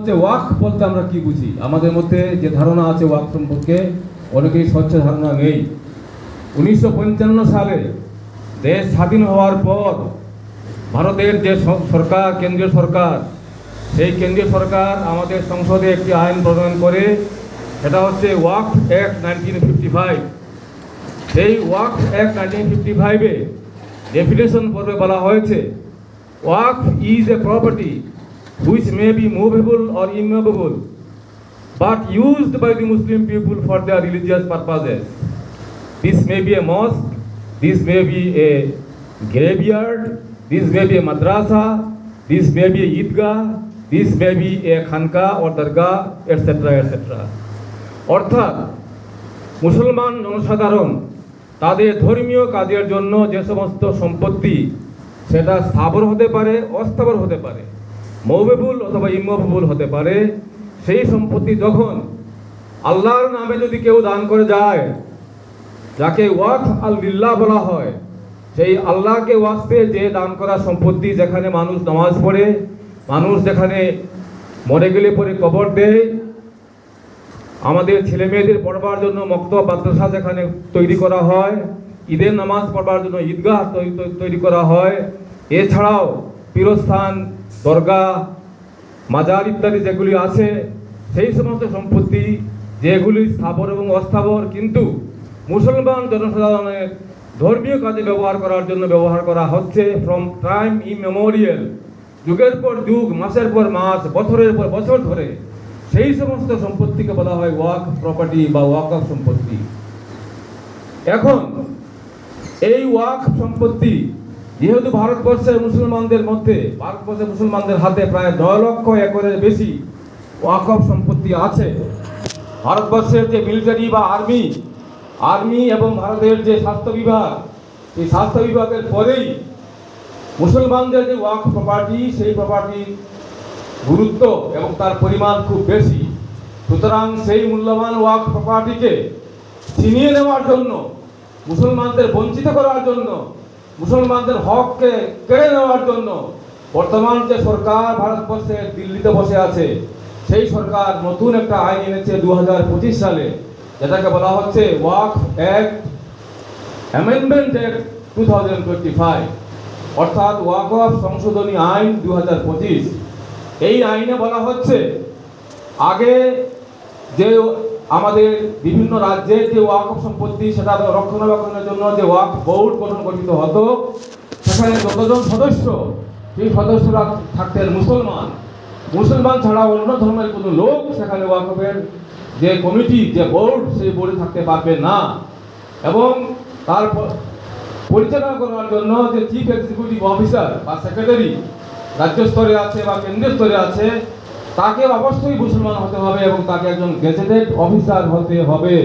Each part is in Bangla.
হচ্ছে ওয়াকফ বলতে আমরা কি বুঝি? আমাদের মধ্যে যে ধারণা আছে ওয়াকফ সম্পর্কে অনেকেই স্বচ্ছ ধারণা নেই। 1955 সালে দেশ স্বাধীন হওয়ার পর ভারতের যে সরকার, কেন্দ্রীয় সরকার, সেই কেন্দ্রীয় সরকার আমাদের সংসদে একটি আইন প্রণয়ন করে, সেটা হচ্ছে ওয়াকফ অ্যাক্ট 1955। সেই ওয়াকফ অ্যাক্ট 1955-এ ডেফিনেশন পর্বে বলা হয়েছে, ওয়াকফ is a property which may be movable or immovable but used by the Muslim people for their religious purposes. This may be a mosque, this may be a graveyard, this may be a madrasa, this may be a idgah, this may be a khanka or dargah, etc. etc. অর্থাৎ মুসলমান জনসাধারণ তাদের ধর্মীয় কাজের জন্য যে সমস্ত সম্পত্তি, সেটা স্থাবর হতে পারে, অস্থাবর হতে পারে, মুভেবল অথবা ইমুভেবল হতে পারে, সেই সম্পত্তি যখন আল্লাহর নামে যদি কেউ দান করে যায়, যাকে ওয়াকফ আল-লিল্লাহ বলা হয়, সেই আল্লাহকে ওয়াস্তে যে দান করা সম্পত্তি, যেখানে মানুষ নামাজ পড়ে, মানুষ যেখানে মরে গেলে পরে কবর দেয়, আমাদের ছেলে মেয়েদের পড়বার জন্য মক্তব মাদ্রাসা যেখানে তৈরি করা হয়, ঈদের নামাজ পড়বার জন্য ঈদগাহ তৈরি করা হয়, এছাড়াও পীরস্থান, দরগা, মাজার ইত্যাদি যেগুলি আছে, সেই সমস্ত সম্পত্তি যেগুলি স্থাবর এবং অস্থাবর, কিন্তু মুসলমান জনসাধারণের ধর্মীয় কাজে ব্যবহার করার জন্য ব্যবহার করা হচ্ছে ফ্রম টাইম ইমেমোরিয়াল, যুগের পর যুগ, মাসের পর মাস, বছরের পর বছর ধরে, সেই সমস্ত সম্পত্তিকে বলা হয় ওয়াকফ প্রপার্টি বা ওয়াকফ সম্পত্তি। এখন এই ওয়াকফ সম্পত্তি যেহেতু ভারতবর্ষের মুসলমানদের হাতে প্রায় 9 লক্ষ একরের বেশি ওয়াকফ সম্পত্তি আছে। ভারতবর্ষের যে মিলিটারি বা আর্মি এবং ভারতের যে স্বাস্থ্য বিভাগ, এই স্বাস্থ্য বিভাগের পরেই মুসলমানদের যে ওয়াকফ প্রপার্টি, সেই প্রপার্টির গুরুত্ব এবং তার পরিমাণ খুব বেশি। সুতরাং সেই মূল্যবান ওয়াকফ প্রপার্টিকে ছিনিয়ে নেওয়ার জন্য, মুসলমানদের বঞ্চিত করার জন্য, মুসলমানদের হককে কেড়ে নেওয়ার জন্য বর্তমান যে সরকার ভারতবর্ষে দিল্লিতে বসে আছে, সেই সরকার নতুন একটা আইন এনেছে 2025 সালে, যেটাকে বলা হচ্ছে ওয়াকফ অ্যাক্ট অ্যামেন্ডমেন্ট অ্যাক্ট 2025, অর্থাৎ ওয়াকফ সংশোধনী আইন 2025। এই আইনে বলা হচ্ছে, আগে যে আমাদের বিভিন্ন রাজ্যের যে ওয়াকফ সম্পত্তি, সেটা রক্ষণাবেক্ষণের জন্য যে ওয়াকফ বোর্ড গঠন করিত হতো, সেখানে যতজন সদস্য, সেই সদস্যরা থাকতেন মুসলমান ছাড়া অন্য ধর্মের কোনো লোক সেখানে ওয়াকফের যে কমিটি, যে বোর্ড, সেই বোর্ডে থাকতে পারবে না। এবং তার পরিচালনা করার জন্য যে চিফ এক্সিকিউটিভ অফিসার বা সেক্রেটারি রাজ্য স্তরে আছে বা কেন্দ্রীয় স্তরে আছে, তাকে অবশ্যই মুসলমান হতে হবে এবং তাকে একজন গেজেটেড অফিসার হতে হবে।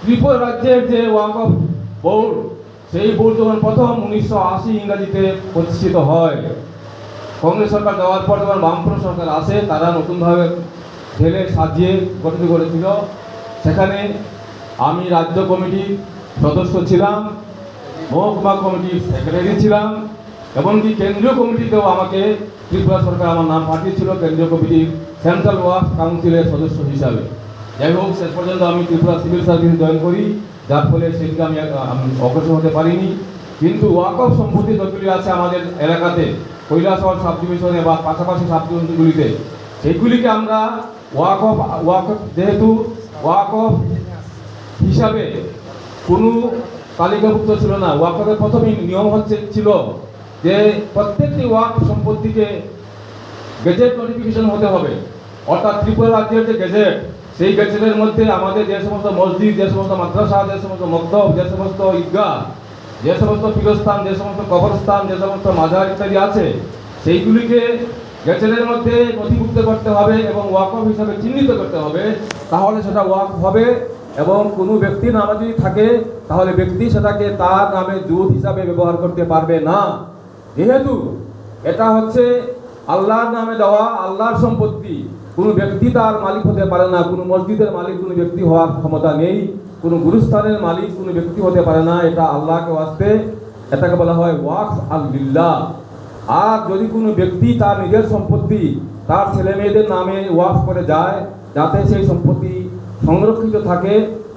ত্রিপুরা রাজ্যের যে ওয়াকফ বোর্ড, সেই বোর্ড যখন প্রথম 1980 ইংরাজিতে প্রতিষ্ঠিত হয়, কংগ্রেস সরকার যাওয়ার পর যখন বামফ্রন্ট সরকার আসে, তারা নতুনভাবে ঢেলে সাজিয়ে গঠিত করেছিল। সেখানে আমি রাজ্য কমিটির সদস্য ছিলাম, মহকুমা কমিটির সেক্রেটারি ছিলাম, এমনকি কেন্দ্রীয় কমিটিতেও আমাকে ত্রিপুরা সরকার আমার নাম পাঠিয়েছিল কেন্দ্রীয় কমিটির সেন্ট্রাল ওয়াকফ কাউন্সিলের সদস্য হিসাবে। যাই হোক, শেষ পর্যন্ত আমি ত্রিপুরা সিভিল সার্ভিস জয়েন করি, যার ফলে সেদিকে আমি অগ্রসর হতে পারিনি। কিন্তু ওয়াকফ সম্পত্তি যেগুলি আছে আমাদের এলাকাতে, কৈলাসহর সাব ডিভিশনে বা পাশাপাশি সাব ডিভিশনগুলিতে, সেগুলিকে আমরা ওয়াকফ যেহেতু ওয়াকফ হিসাবে কোনো তালিকাভুক্ত ছিল না। ওয়াকফের প্রথমেই নিয়ম ছিল যে প্রত্যেকটি ওয়াকফ সম্পত্তিকে গেজেট নোটিফিকেশন হতে হবে, অর্থাৎ ত্রিপুরা রাজ্যের যে গেজেট, সেই গেজেটের মধ্যে আমাদের যে সমস্ত মসজিদ, যে সমস্ত মাদ্রাসা, যে সমস্ত মক্তব, যে সমস্ত ঈদগাহ, যে সমস্ত পীরস্থান, যে সমস্ত কবরস্থান, যে সমস্ত মাজার ইত্যাদি আছে, সেইগুলিকে গেজেটের মধ্যে নথিভুক্ত করতে হবে এবং ওয়াকফ হিসাবে চিহ্নিত করতে হবে, তাহলে সেটা ওয়াকফ হবে। এবং কোনো ব্যক্তির নামে যদি থাকে, তাহলে ব্যক্তি সেটাকে তার নামে জুত হিসাবে ব্যবহার করতে পারবে না। যেহেতু এটা হচ্ছে আল্লাহর নামে দেওয়া, আল্লাহর সম্পত্তি, কোনো ব্যক্তি তার মালিক হতে পারে না। কোনো মসজিদের মালিক কোনো ব্যক্তি হওয়ার ক্ষমতা নেই, কোনো গুরুস্থানের মালিক কোনো ব্যক্তি হতে পারে না। এটা আল্লাহকে ওয়াস্তে, এটাকে বলা হয় ওয়াকফ আল-লিল্লাহ। আর যদি কোনো ব্যক্তি তার নিজের সম্পত্তি তার ছেলে মেয়েদের নামে ওয়াকফ করে যায়, যাতে সেই সম্পত্তি সংরক্ষিত থাকে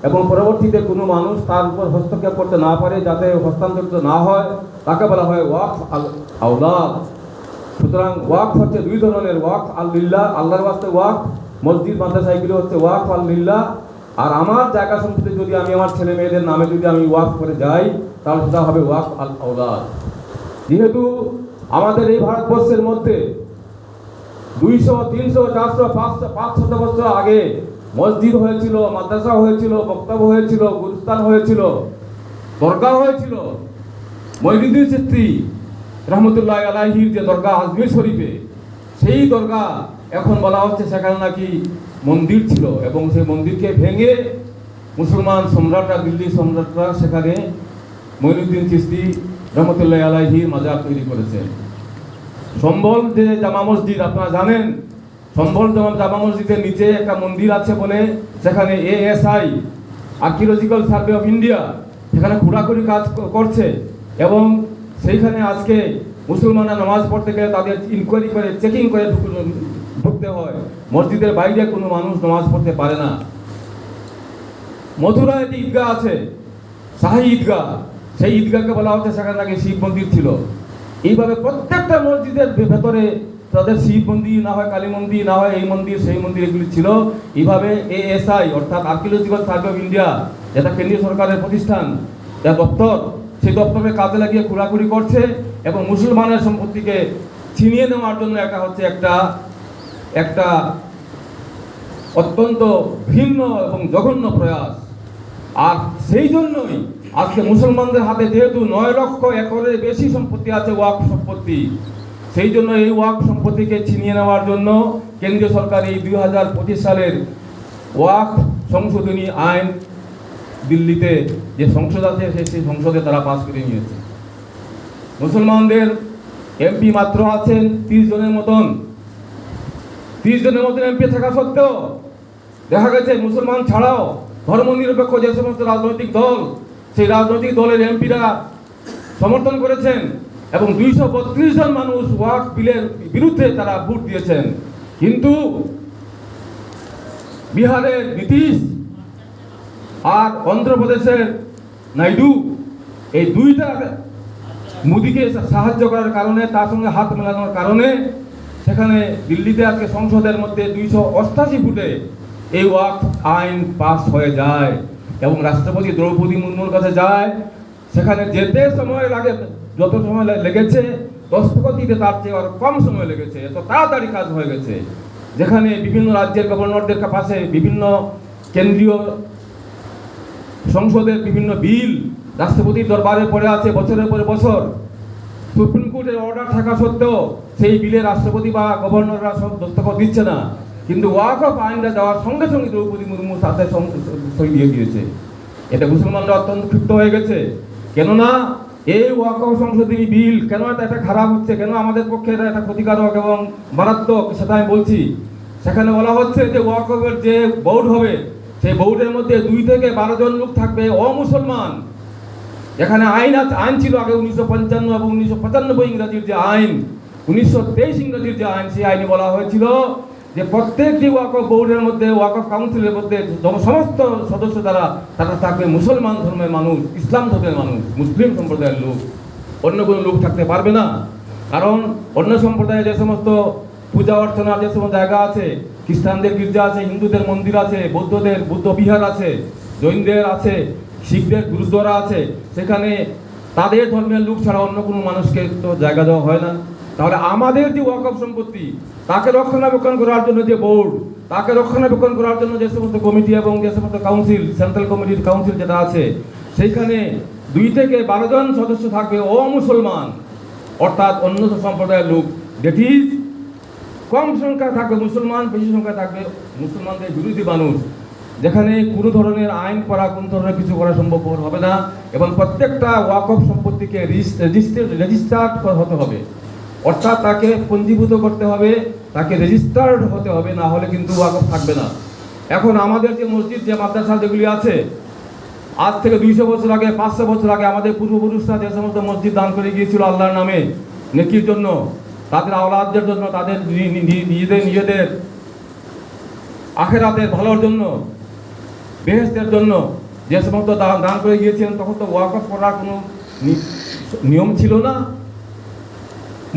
এবং পরবর্তীতে কোনো মানুষ তার উপর হস্তক্ষেপ করতে না পারে, যাতে হস্তান্তরিত না হয়, তাকে বলা হয় ওয়াকফ আল আওলাদ। সুতরাং ওয়াকফ হচ্ছে দুই ধরনের, ওয়াকফ আল লিল্লাহ, আল্লাহর বাস্তে ওয়াকফ, মসজিদ মাদ্রাসা এগুলো হচ্ছে ওয়াকফ আল লিল্লাহ। আর আমার জায়গা সম্পত্তি যদি আমি আমার ছেলে মেয়েদের নামে যদি আমি ওয়াকফ করে যাই, তাহলে সেটা হবে ওয়াকফ আল আওলাদ। যেহেতু আমাদের এই ভারতবর্ষের মধ্যে 200, 300, 400, 500 বছর আগে মসজিদ হয়েছিল, মাদ্রাসা হয়েছিল, বক্তব্য হয়েছিল, গুরুস্থান হয়েছিল, দরগা হয়েছিল। মঈনুদ্দিন চিশতি রহমতুল্লাহ আলাইহির যে দরগা আজমির শরীফে, সেই দরগা এখন বলা হচ্ছে সেখানে নাকি মন্দির ছিল, এবং সেই মন্দিরকে ভেঙে মুসলমান সম্রাটরা, দিল্লি সম্রাটরা সেখানে মঈনুদ্দিন চিশতি রহমতুল্লাহ আলাইহির মাজার তৈরি করেছেন। সম্বল যে জামা মসজিদ আপনারা জানেন, সম্বল জামা মসজিদের নিচে একটা মন্দির আছে বলে সেখানে ASI, archaeological survey of India, সেখানে খোঁড়াখুড়ি কাজ করছে, এবং সেইখানে আজকে মুসলমানরা নামাজ পড়তে গেলে তাদের ইনকোয়ারি করে, চেকিং করে ঢুকতে হয়। মসজিদের বাইরে কোনো মানুষ নামাজ পড়তে পারে না। মথুরায় একটি ঈদগাহ আছে, শাহী ঈদগাহ, সেই ঈদগাহকে বলা হচ্ছে সেখানে নাকি শিব মন্দির ছিল। এইভাবে প্রত্যেকটা মসজিদের ভেতরে তাদের শিব মন্দির, না হয় কালী মন্দির, না হয় এই মন্দির সেই মন্দির, এগুলি ছিল। এইভাবে ASI অর্থাৎ আর্কিওলজিক্যাল সার্ভে অফ ইন্ডিয়া, যেটা কেন্দ্রীয় সরকারের প্রতিষ্ঠান, যা দপ্তর, সেই দপ্তরে কাজে লাগিয়ে খোঁড়াখুড়ি করছে এবং মুসলমানের সম্পত্তিকে ছিনিয়ে নেওয়ার জন্য একটা অত্যন্ত ভিন্ন এবং জঘন্য প্রয়াস। আর সেই জন্যই আজকে মুসলমানদের হাতে যেহেতু 9 লক্ষ একরের বেশি সম্পত্তি আছে, ওয়াকফ সম্পত্তি, সেই জন্য এই ওয়াকফ সম্পত্তিকে ছিনিয়ে নেওয়ার জন্য কেন্দ্রীয় সরকার এই 2025 সালের ওয়াকফ সংশোধনী আইন দিল্লিতে যে সংসদ আছে সেই সংসদে তারা পাস করে নিয়েছে। মুসলমানদের MP মাত্র আছেন 30 জনের মতন। 30 জনের মতন MP থাকা সত্ত্বেও দেখা গেছে মুসলমান ছাড়াও ধর্মনিরপেক্ষ যে সমস্ত রাজনৈতিক দল, সেই রাজনৈতিক দলের MPরা সমর্থন করেছেন এবং 232 জন মানুষ ওয়াকফ বিলের বিরুদ্ধে তারা ভোট দিয়েছেন। কিন্তু বিহারের নীতিশ আর অন্ধ্রপ্রদেশের নাইডু, এই দুইটা মোদিকে সাহায্য করার কারণে, তার সঙ্গে হাত মেলানোর কারণে সেখানে দিল্লিতে আজকে সংসদের মধ্যে 288 ভোটে এই ওয়াকফ আইন পাস হয়ে যায় এবং রাষ্ট্রপতি দ্রৌপদী মুর্মুর কাছে যায়। সেখানে যেতে সময় লাগে, যত সময় লেগেছে দস্তখত দিতে তার চেয়ে আর কম সময় লেগেছে, এত তাড়াতাড়ি কাজ হয়ে গেছে। যেখানে বিভিন্ন রাজ্যের গভর্নরদের কাছে বিভিন্ন কেন্দ্রীয় সংসদের বিভিন্ন বিল রাষ্ট্রপতির দরবারে পড়ে আছে বছরের পরে বছর, সুপ্রিম কোর্টের অর্ডার থাকা সত্ত্বেও সেই বিলে রাষ্ট্রপতি বা গভর্নররা সব দস্তখত দিচ্ছে না। কিন্তু ওয়াকফ আইনটা যাওয়ার সঙ্গে সঙ্গে দ্রৌপদী মুর্মু সাথে সই দিয়ে দিয়েছে। এটা মুসলমানরা অত্যন্ত ক্ষিপ্ত হয়ে গেছে। কেননা এই ওয়াকফ সংশোধনী বিল কেন এটা খারাপ হচ্ছে, কেন আমাদের পক্ষে এটা ক্ষতিকারক এবং মারাত্মক, সেটা আমি বলছি। সেখানে বলা হচ্ছে যে ওয়াকফের যে বোর্ড হবে, সেই বোর্ডের মধ্যে 2 থেকে 12 জন লোক থাকবে অমুসলমান। এখানে আইন ছিল আগে 1955 এবং 1995 ইংরাজির যে আইন, 1923 ইংরাজির যে আইন, সেই আইনে বলা হয়েছিল যে প্রত্যেকটি ওয়াকফ বোর্ডের মধ্যে, ওয়াকফ কাউন্সিলের মধ্যে সমস্ত সদস্য তারা থাকবে মুসলমান ধর্মের মানুষ, ইসলাম ধর্মের মানুষ, মুসলিম সম্প্রদায়ের লোক, অন্য কোনো লোক থাকতে পারবে না। কারণ অন্য সম্প্রদায়ে যে সমস্ত পূজা অর্চনার যে সমস্ত জায়গা আছে, খ্রিস্টানদের গির্জা আছে, হিন্দুদের মন্দির আছে, বৌদ্ধদের বুদ্ধ বিহার আছে, জৈনদের আছে, শিখদের গুরুদ্বারা আছে, সেখানে তাদের ধর্মের লোক ছাড়া অন্য কোনো মানুষকে তো জায়গা দেওয়া হয় না। তাহলে আমাদের যে ওয়াকফ সম্পত্তি, তাকে রক্ষণাবেক্ষণ করার জন্য যে বোর্ড, তাকে রক্ষণাবেক্ষণ করার জন্য যে সমস্ত কমিটি এবং যে সমস্ত কাউন্সিল, সেন্ট্রাল কমিটির কাউন্সিল যেটা আছে, সেইখানে 2 থেকে 12 জন সদস্য থাকবে অমুসলমান, অর্থাৎ অন্য সম্প্রদায়ের লোক। দ্যাট ইজ কম সংখ্যায় থাকবে মুসলমান, বেশি সংখ্যায় থাকবে মুসলমানদের বিরোধী মানুষ। যেখানে কোনো ধরনের আইন করা, কোনো ধরনের কিছু করা সম্ভব হবে না এবং প্রত্যেকটা ওয়াকফ সম্পত্তিকে রেজিস্টার্ড হতে হবে, অর্থাৎ তাকে পঞ্জীভূত করতে হবে, তাকে রেজিস্টার্ড হতে হবে, না হলে কিন্তু ওয়াকফ থাকবে না। এখন আমাদের যে মসজিদ, যে মাদ্রাসা যেগুলি আছে, আজ থেকে 200 বছর আগে, 500 বছর আগে আমাদের পূর্বপুরুষরা যে সমস্ত মসজিদ দান করে গিয়েছিল আল্লাহর নামে নেকির জন্য, তাদের আওলাদদের জন্য, তাদের নিজেদের আখেরাতের ভালোর জন্য, বেহেশতের জন্য যে সমস্ত দান করে গিয়েছিলেন, তখন তো ওয়াকফ করার কোনো নিয়ম ছিল না।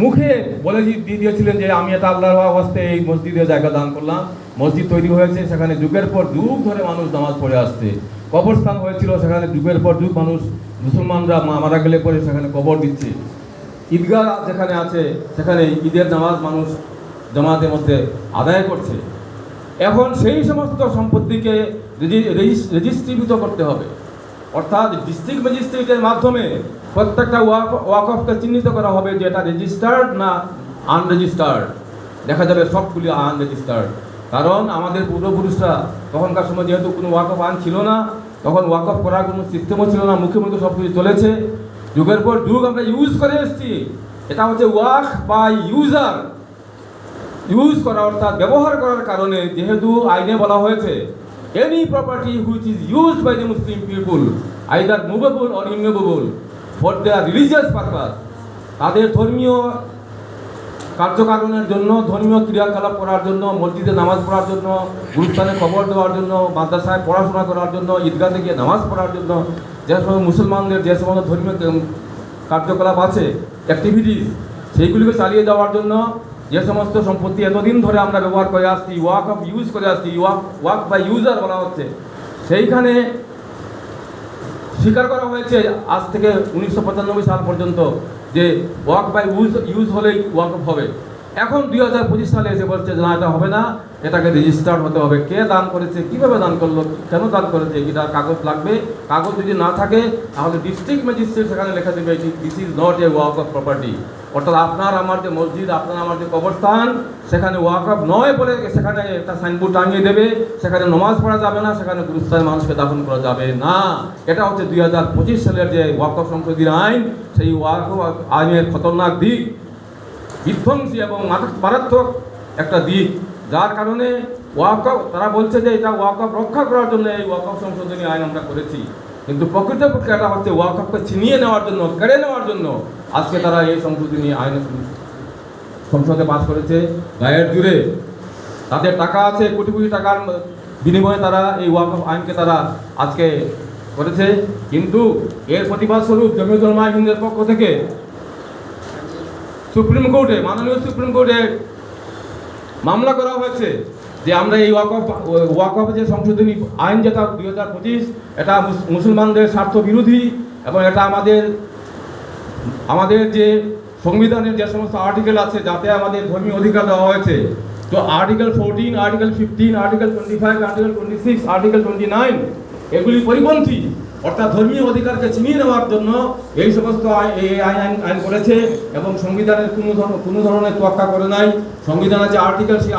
মুখে বলে দিয়ে দিয়েছিলেন যে আমি এটা আল্লাহর ওয়াস্তে এই মসজিদে জায়গা দান করলাম। মসজিদ তৈরি হয়েছে, সেখানে যুগের পর যুগ ধরে মানুষ নামাজ পড়ে আসছে। কবরস্থান হয়েছিল, সেখানে যুগের পর যুগ মানুষ, মুসলমানরা মারা গেলে পরে সেখানে কবর দিচ্ছে। ঈদগাহ যেখানে আছে, সেখানে ঈদের নামাজ মানুষ জামাতের মধ্যে আদায় করছে। এখন সেই সমস্ত সম্পত্তিকে রেজিস্ট্রিভূত করতে হবে, অর্থাৎ ডিস্ট্রিক্ট ম্যাজিস্ট্রেটের মাধ্যমে প্রত্যেকটা ওয়াকফকে চিহ্নিত করা হবে যে এটা রেজিস্টার্ড না আনরেজিস্টার্ড। দেখা যাবে সবগুলি আনরেজিস্টার্ড, কারণ আমাদের পূর্বপুরুষরা তখনকার সময় যেহেতু কোনো ওয়াকফ আইন ছিল না, তখন ওয়াকফ করার কোনো সিস্টেমও ছিল না, মুখে মুখে সব কিছু চলেছে। যুগের পর যুগ আমরা ইউজ করে এসেছি। এটা হচ্ছে ওয়াক বাই ইউজার, ইউজ করা অর্থাৎ ব্যবহার করার কারণে, যেহেতু আইনে বলা হয়েছে any property which is used by the Muslim people either movable or immovable for their religious purpose, তাদের ধর্মীয় কার্যকারণের জন্য, ধর্মীয় ক্রিয়াকলাপ করার জন্য, মসজিদে নামাজ পড়ার জন্য, গুরুস্থানে খবর দেওয়ার জন্য, মাদ্রাসায় পড়াশোনা করার জন্য, ঈদগাহে গিয়ে নামাজ পড়ার জন্য, যে সমস্ত মুসলমানদের যে সমস্ত ধর্মীয় কার্যকলাপ আছে, অ্যাক্টিভিটিস, সেইগুলিকে চালিয়ে যাওয়ার জন্য যে সমস্ত সম্পত্তি এতদিন ধরে আমরা ব্যবহার করে আসছি, ওয়াক অফ ইউজ করে আসছি, ওয়াক বাই ইউজার বলা হচ্ছে, সেইখানে স্বীকার করা হয়েছে আজ থেকে 1995 সাল পর্যন্ত যে ওয়াক বাই ইউজ হলেই ওয়াক অফ হবে। এখন 2025 সালে এসে বলছে যে না, এটা হবে না, এটাকে রেজিস্টার্ড হতে হবে। কে দান করেছে, কীভাবে দান করলো, কেন দান করেছে, এটা কাগজ লাগবে। কাগজ যদি না থাকে তাহলে ডিস্ট্রিক্ট ম্যাজিস্ট্রেট সেখানে লেখা দেবে this is not a walk of property, অর্থাৎ আপনার আমার যে মসজিদ, আপনার আমার যে কবরস্থান, সেখানে ওয়াক অফ নয় বলে সেখানে একটা সাইনবোর্ড টাঙিয়ে দেবে, সেখানে নমাজ পড়া যাবে না, সেখানে গুরুস্থানে মানুষকে দাফন করা যাবে না। এটা হচ্ছে 2025 সালের যে ওয়াক অফ সংশোধনী আইন, সেই ওয়াক অফ আইনের খতরনাক দিক, বিধ্বংসী এবং মারাত্মক একটা দিক, যার কারণে ওয়াকফ, তারা বলছে যে এটা ওয়াকফ রক্ষা করার জন্য এই ওয়াকফ সংশোধনী আইন আমরা করেছি, কিন্তু প্রকৃতপক্ষে এটা হচ্ছে ওয়াকফকে ছিনিয়ে নেওয়ার জন্য, কেড়ে নেওয়ার জন্য আজকে তারা এই সংশোধনী আইন সংসদে পাস করেছে। গায়ের জুড়ে তাদের টাকা আছে, কোটি কোটি টাকার বিনিময়ে তারা এই ওয়াকফ আইনকে তারা আজকে করেছে। কিন্তু এর প্রতিবাদ স্বরূপ জমিয়তুল উলামা হিন্দের পক্ষ থেকে সুপ্রিম কোর্টে, মাননীয় সুপ্রিম কোর্টে মামলা করা হয়েছে যে আমরা এই ওয়াকফ যে সংশোধনী আইন যেটা 2025, এটা মুসলমানদের স্বার্থ বিরোধী এবং এটা আমাদের যে সংবিধানের যে সমস্ত আর্টিকেল আছে, যাতে আমাদের ধর্মীয় অধিকার দেওয়া হয়েছে, তো article 14, article 15, article 25, article 26, article 29 এগুলি পরিপন্থী, অর্থাৎ ধর্মীয় অধিকারকে ছিনিয়ে নেওয়ার জন্য এই সমস্ত আইন করেছে এবং সংবিধানের কোনো ধরনের তোয়াক্কা করে নাই। সংবিধানের যে আর্টিকেল, সেই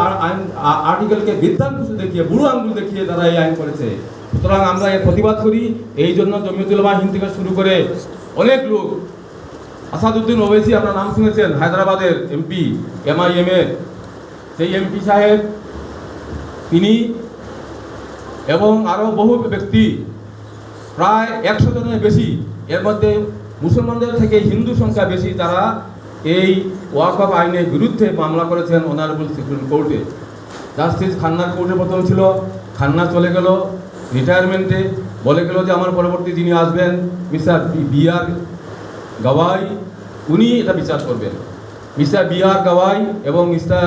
আর্টিকেলকে বিদ্যাঙ্কুশ দেখিয়ে, বুড়ো আঙ্গুল দেখিয়ে তারা এই আইন করেছে। সুতরাং আমরা এর প্রতিবাদ করি। এই জন্য জমিয়তুল উলামা হিন্দ থেকে শুরু করে অনেক লোক, আসাদুদ্দিন ওবেসি আপনার নাম শুনেছেন, হায়দ্রাবাদের এমপি, MIM এর সেই এমপি সাহেব, তিনি এবং আরও বহু ব্যক্তি, প্রায় 100 জনের বেশি, এর মধ্যে মুসলমানদের থেকে হিন্দু সংখ্যা বেশি, তারা এই ওয়াকফ আইনের বিরুদ্ধে মামলা করেছেন অনারেবল সুপ্রিম কোর্টে। জাস্টিস খান্নার কোর্টে প্রথম ছিল, খান্না চলে গেল রিটায়ারমেন্টে, বলে গেল যে আমার পরবর্তী যিনি আসবেন মিস্টার BR গাওয়াই, উনি এটা বিচার করবেন। মিস্টার BR গাওয়াই এবং মিস্টার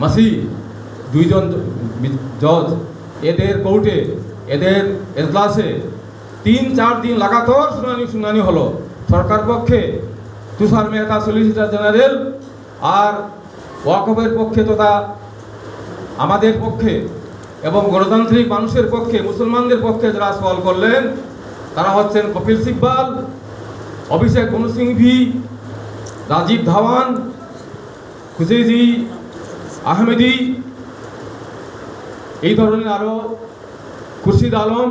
মাসি, দুইজন জজ, এদের কোর্টে, এদের এজলাসে 3-4 দিন লাগাতার শুনানি হলো। সরকার পক্ষে তুষার মেহতা সলিসিটর জেনারেল, আর ওয়াকফের পক্ষে তথা আমাদের পক্ষে এবং গণতান্ত্রিক মানুষের পক্ষে, মুসলমানদের পক্ষে যারা সওয়াল করলেন তারা হচ্ছেন কপিল সিব্বাল, অভিষেক মনু সিংভি, রাজীব ধাওয়ান, খুশিজি আহমেদি, এই ধরনের আরও খুরশিদ আলম,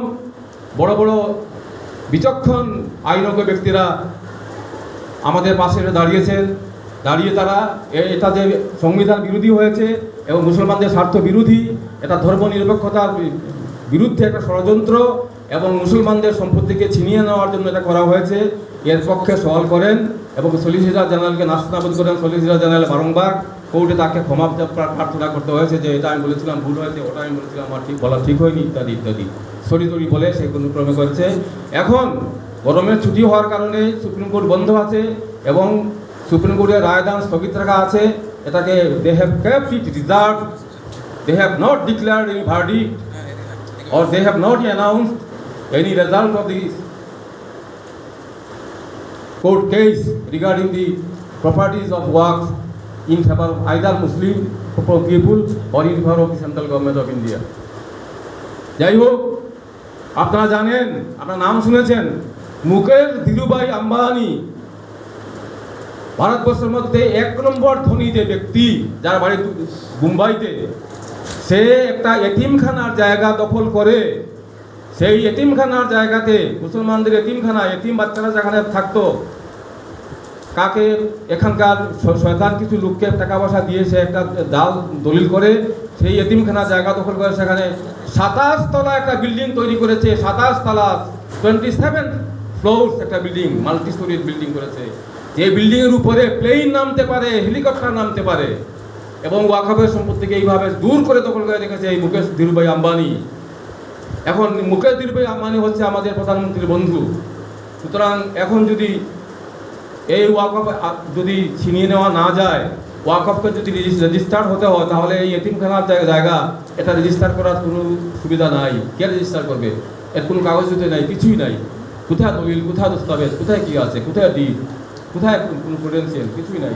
বড় বড় বিচক্ষণ আইনজ্ঞ ব্যক্তিরা আমাদের পাশে দাঁড়িয়েছেন। দাঁড়িয়ে তারা এটা যে সংবিধান বিরোধী হয়েছে এবং মুসলমানদের স্বার্থ বিরোধী, এটা ধর্ম নিরপেক্ষতার বিরুদ্ধে একটা ষড়যন্ত্র, এবং মুসলমানদের সম্পত্তিকে ছিনিয়ে নেওয়ার জন্য এটা করা হয়েছে, এর পক্ষে সওয়াল করেন এবং সলিসিটর জেনারেলকে নাস্তানাবুদ করেন। সলিসিটর জেনারেল বারংবার কোর্টে তাকে ক্ষমা প্রার্থনা করতে হয়েছে যে এটা আমি বলেছিলাম ভুল হয়েছে, ওটা আমি বলেছিলাম আমার বলা ঠিক হয়নি, ইত্যাদি ইত্যাদি সরি বলে সে কোনো ক্রমে করেছে। এখন গরমের ছুটি হওয়ার কারণে সুপ্রিম কোর্ট বন্ধ আছে এবং সুপ্রিম কোর্টের রায়দান স্থগিত রাখা আছে। এটাকে they have kept it reserve, they have not declared any verdict or they have not announced any result of the court case regarding the properties of waqf in favor of either Muslim people or in favor of the central government of India. যাই হোক, আপনারা জানেন, আপনার নাম শুনেছেন, মুকেশ ধীরুভাই আম্বানি ভারতবর্ষের মধ্যে 1 নম্বর ধনী যে ব্যক্তি, যার বাড়ি মুম্বাইতে, সে একটা এতিমখানার জায়গা দখল করে সেই এতিমখানার জায়গাতে মুসলমানদের এতিমখানা, এতিম বাচ্চারা যেখানে থাকতো, কাকে এখানকার শয়তান কিছু লোককে টাকা পয়সা দিয়ে সে একটা দলিল করে সেই এতিমখানার জায়গা দখল করে সেখানে 27 তলা একটা বিল্ডিং তৈরি করেছে। 27 তলা 27 ফ্লোরস একটা বিল্ডিং, মাল্টি স্টোরিজ বিল্ডিং করেছে। যে বিল্ডিংয়ের উপরে প্লেন নামতে পারে, হেলিকপ্টার নামতে পারে এবং ওয়াকফের সম্পত্তিকে এইভাবে দূর করে দখল করে রেখেছে এই মুকেশ ধীরুভাই আম্বানি। এখন মুকেশ ধীরুভাই আম্বানি হচ্ছে আমাদের প্রধানমন্ত্রীর বন্ধু। সুতরাং এখন যদি এই ওয়াকফ যদি ছিনিয়ে নেওয়া না যায়, ওয়াকফকে যদি রেজিস্টার হতে হয়, তাহলে এই এতিমখানার জায়গা এটা রেজিস্টার করার কোনো সুবিধা নাই। কে রেজিস্টার করবে? এর কোনো কাগজপত্র নাই, কিছুই নাই। কোথায় দলিল, কোথায় দস্তাবেজ, কোথায় কী আছে, কোথায় ডিড, কোথায় কোনো ক্রেডেন্সিয়াল, কিছুই নাই।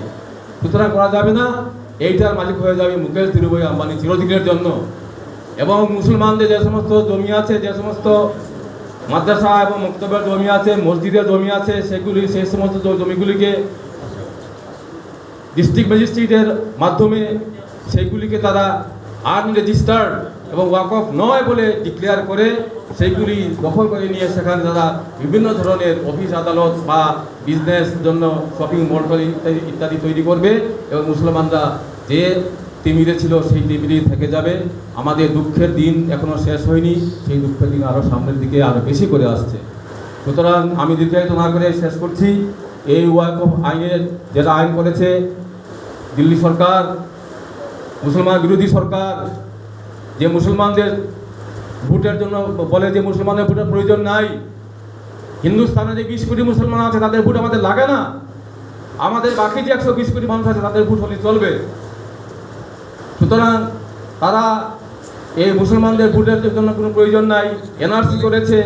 সুতরাং করা যাবে না। এইটার মালিক হয়ে যাবে মুকেশ ধীরুভাই আম্বানি চিরদিনের জন্য। এবং মুসলমানদের যে সমস্ত জমি আছে, যে সমস্ত মাদ্রাসা এবং মক্তবের জমি আছে, মসজিদের জমি আছে, সেই সমস্ত জমিগুলিকে ডিস্ট্রিক্ট ম্যাজিস্ট্রেটের মাধ্যমে সেইগুলিকে তারা আনরেজিস্টার্ড এবং ওয়াকফ নয় বলে ডিক্লেয়ার করে সেইগুলি দখল করে নিয়ে সেখানে তারা বিভিন্ন ধরনের অফিস আদালত বা বিজনেস জন্য শপিং মল ইত্যাদি তৈরি করবে এবং মুসলমানরা যে তিমিরে ছিল সেই তিমিরেই থেকে যাবে। আমাদের দুঃখের দিন এখনও শেষ হয়নি, সেই দুঃখের দিন আরও সামনের দিকে আরও বেশি করে আসছে। সুতরাং আমি দীর্ঘায়িত না করে শেষ করছি। এই ওয়াকফ আইনের যেটা আইন করেছে দিল্লি সরকার, মুসলমান বিরোধী সরকার, যে মুসলমানদের ভোটের জন্য বলে যে মুসলমানের ভোটের প্রয়োজন নাই, হিন্দুস্তানে যে 20 কোটি মুসলমান আছে তাদের ভোট আমাদের লাগে না, আমাদের বাকি যে 120 কোটি মানুষ আছে তাদের ভোট হলে চলবে। সুতরাং তারা এই মুসলমানদের ভোটের জন্য কোনো প্রয়োজন নাই, এনআরসি করেছে,